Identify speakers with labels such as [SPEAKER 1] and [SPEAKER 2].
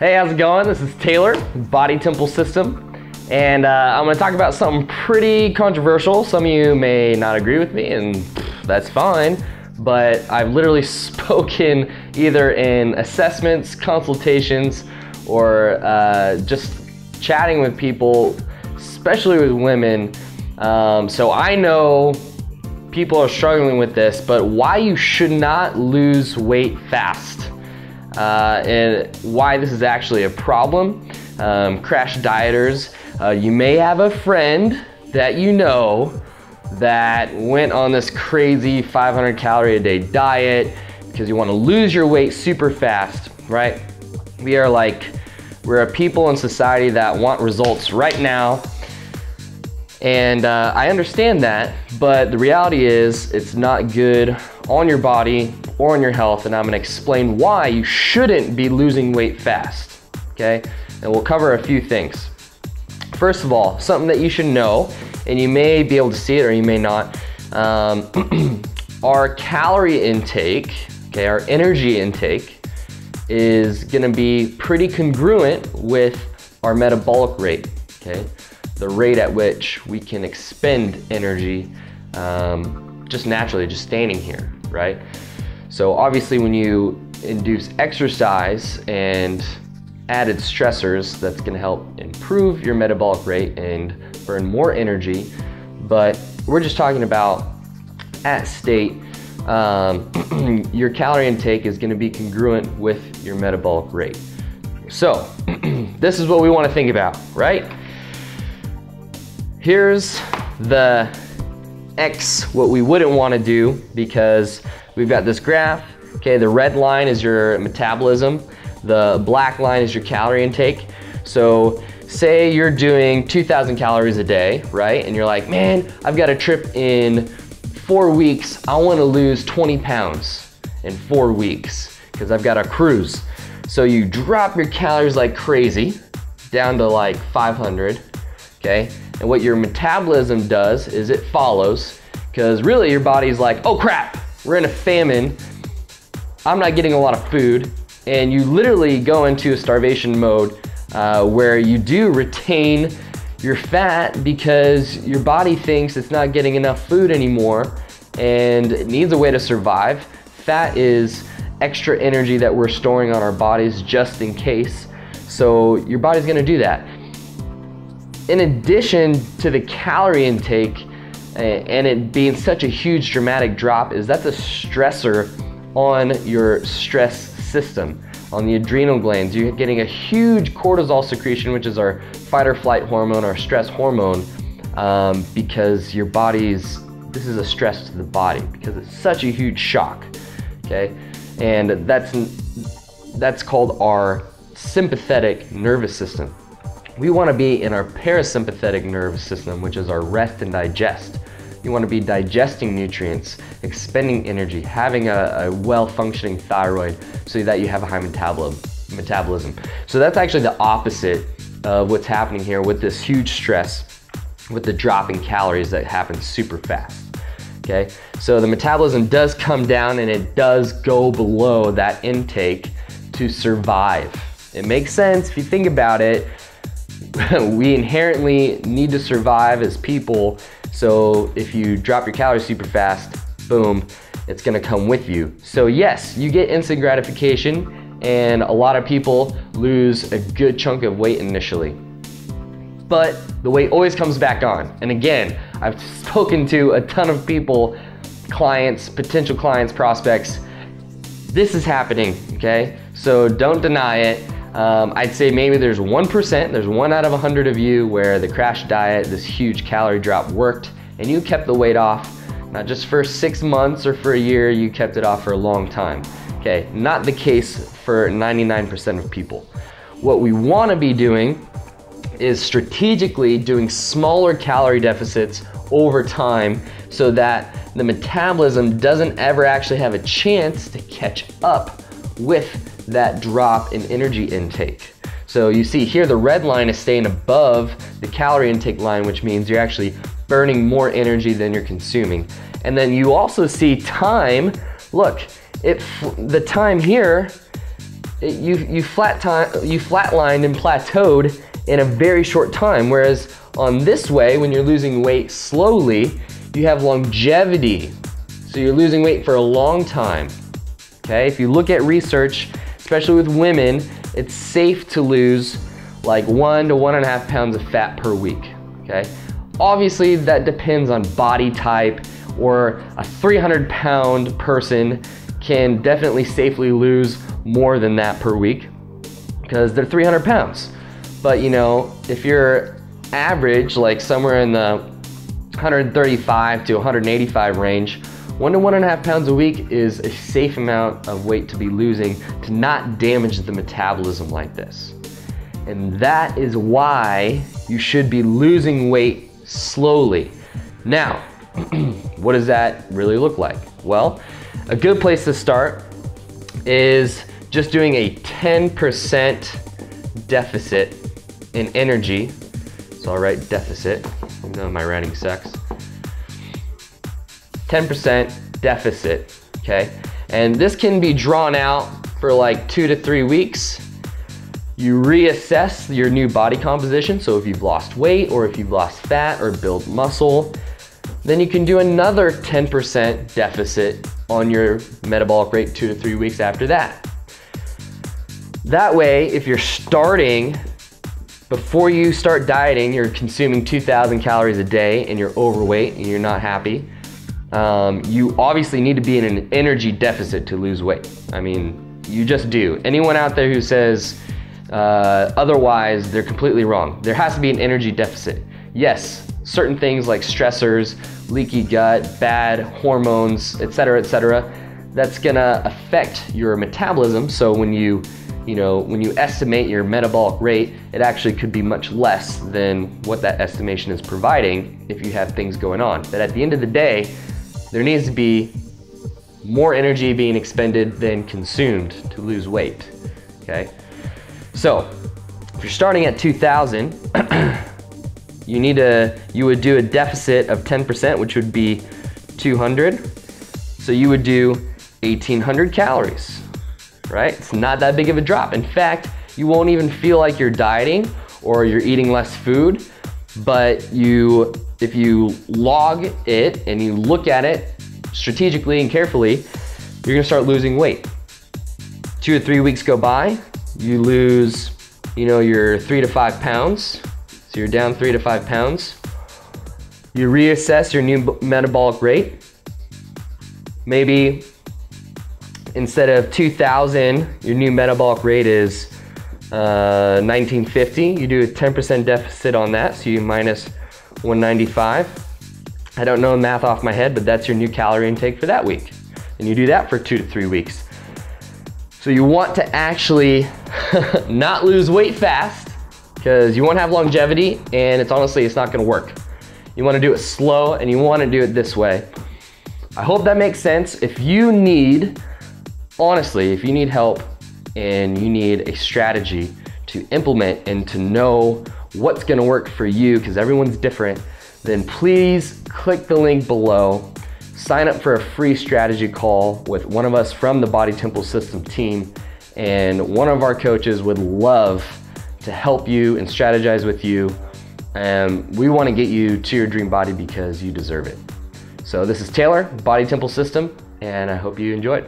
[SPEAKER 1] Hey, how's it going? This is Taylor, Body Temple System, and I'm going to talk about something pretty controversial. Some of you may not agree with me, and that's fine, but I've literally spoken either in assessments, consultations, or just chatting with people, especially with women. So I know people are struggling with this, but why you should not lose weight fast. And why this is actually a problem. Crash dieters, you may have a friend that you know that went on this crazy 500 calorie a day diet because you want to lose your weight super fast, right? We're a people in society that want results right now. And I understand that, but the reality is it's not good on your body or on your health, and I'm gonna explain why you shouldn't be losing weight fast, okay? And we'll cover a few things. First of all, something that you should know, and you may be able to see it or you may not, our calorie intake, okay, our energy intake is gonna be pretty congruent with our metabolic rate, okay? The rate at which we can expend energy just naturally, just standing here, right? So obviously when you induce exercise and added stressors, that's gonna help improve your metabolic rate and burn more energy. But we're just talking about at state, your calorie intake is gonna be congruent with your metabolic rate. So this is what we wanna think about, right? Here's the X, what we wouldn't want to do, because we've got this graph. Okay, the red line is your metabolism. The black line is your calorie intake. So say you're doing 2,000 calories a day, right? And you're like, man, I've got a trip in 4 weeks. I want to lose 20 pounds in 4 weeks because I've got a cruise. So you drop your calories like crazy down to like 500, okay? And what your metabolism does is it follows, because really your body's like, oh crap, we're in a famine, I'm not getting a lot of food, and you literally go into a starvation mode where you do retain your fat because your body thinks it's not getting enough food anymore and it needs a way to survive. Fat is extra energy that we're storing on our bodies just in case, so your body's gonna do that. In addition to the calorie intake and it being such a huge dramatic drop, is that's a stressor on your stress system, on the adrenal glands. You're getting a huge cortisol secretion, which is our fight or flight hormone, our stress hormone, because your this is a stress to the body because it's such a huge shock, okay? And that's called our sympathetic nervous system. We want to be in our parasympathetic nervous system, which is our rest and digest. You want to be digesting nutrients, expending energy, having a well-functioning thyroid so that you have a high metabolism. So that's actually the opposite of what's happening here with this huge stress, with the drop in calories that happens super fast. Okay, so the metabolism does come down and it does go below that intake to survive. It makes sense if you think about it. We inherently need to survive as people, so if you drop your calories super fast, boom, it's gonna come with you. So yes, you get instant gratification, and a lot of people lose a good chunk of weight initially. But the weight always comes back on. And again, I've spoken to a ton of people, clients, potential clients, prospects. This is happening, okay? So don't deny it. I'd say maybe there's 1%, there's 1 out of 100 of you where the crash diet, this huge calorie drop worked and you kept the weight off, not just for 6 months or for a year, you kept it off for a long time. Okay, not the case for 99% of people. What we wanna be doing is strategically doing smaller calorie deficits over time so that the metabolism doesn't ever actually have a chance to catch up with that drop in energy intake. So you see here the red line is staying above the calorie intake line, which means you're actually burning more energy than you're consuming. And then you also see time, look, the time here you flatlined and plateaued in a very short time. Whereas on this way, when you're losing weight slowly, you have longevity. So you're losing weight for a long time. Okay, if you look at research, especially with women, it's safe to lose like 1 to 1.5 pounds of fat per week. Okay, obviously that depends on body type, or a 300-pound person can definitely safely lose more than that per week because they're 300 pounds. But you know, if you're average, like somewhere in the 135 to 185 range, 1 to 1.5 pounds a week is a safe amount of weight to be losing to not damage the metabolism like this. And that is why you should be losing weight slowly. Now, what does that really look like? Well, a good place to start is just doing a 10% deficit in energy. So I'll write deficit, even though my writing sucks. 10% deficit, okay? And this can be drawn out for like 2 to 3 weeks. You reassess your new body composition. So if you've lost weight, or if you've lost fat or built muscle, then you can do another 10% deficit on your metabolic rate 2 to 3 weeks after that. That way, if you're starting, before you start dieting, you're consuming 2,000 calories a day and you're overweight and you're not happy, you obviously need to be in an energy deficit to lose weight. I mean, you just do. Anyone out there who says otherwise, they're completely wrong. There has to be an energy deficit. Yes, certain things like stressors, leaky gut, bad hormones, etc., that's gonna affect your metabolism. So when you estimate your metabolic rate, it actually could be much less than what that estimation is providing if you have things going on. But at the end of the day, there needs to be more energy being expended than consumed to lose weight, okay? So if you're starting at 2,000, you would do a deficit of 10%, which would be 200. So you would do 1,800 calories, right? It's not that big of a drop. In fact, you won't even feel like you're dieting or you're eating less food, but if you log it and you look at it strategically and carefully, you're gonna start losing weight. 2 to 3 weeks go by, you lose, your 3 to 5 pounds. So you're down 3 to 5 pounds. You reassess your new metabolic rate. Maybe instead of 2,000, your new metabolic rate is 1,950. You do a 10% deficit on that, so you minus 195. I don't know the math off my head, but that's your new calorie intake for that week. And you do that for 2 to 3 weeks. So you want to actually not lose weight fast, because you won't have longevity, and it's not gonna work. You wanna do it slow, and you wanna do it this way. I hope that makes sense. If you need help and you need a strategy to implement and to know what's gonna work for you, because everyone's different, then please click the link below. Sign up for a free strategy call with one of us from the Body Temple System team, and one of our coaches would love to help you and strategize with you. And we want to get you to your dream body because you deserve it. So this is Taylor, Body Temple System, and I hope you enjoyed.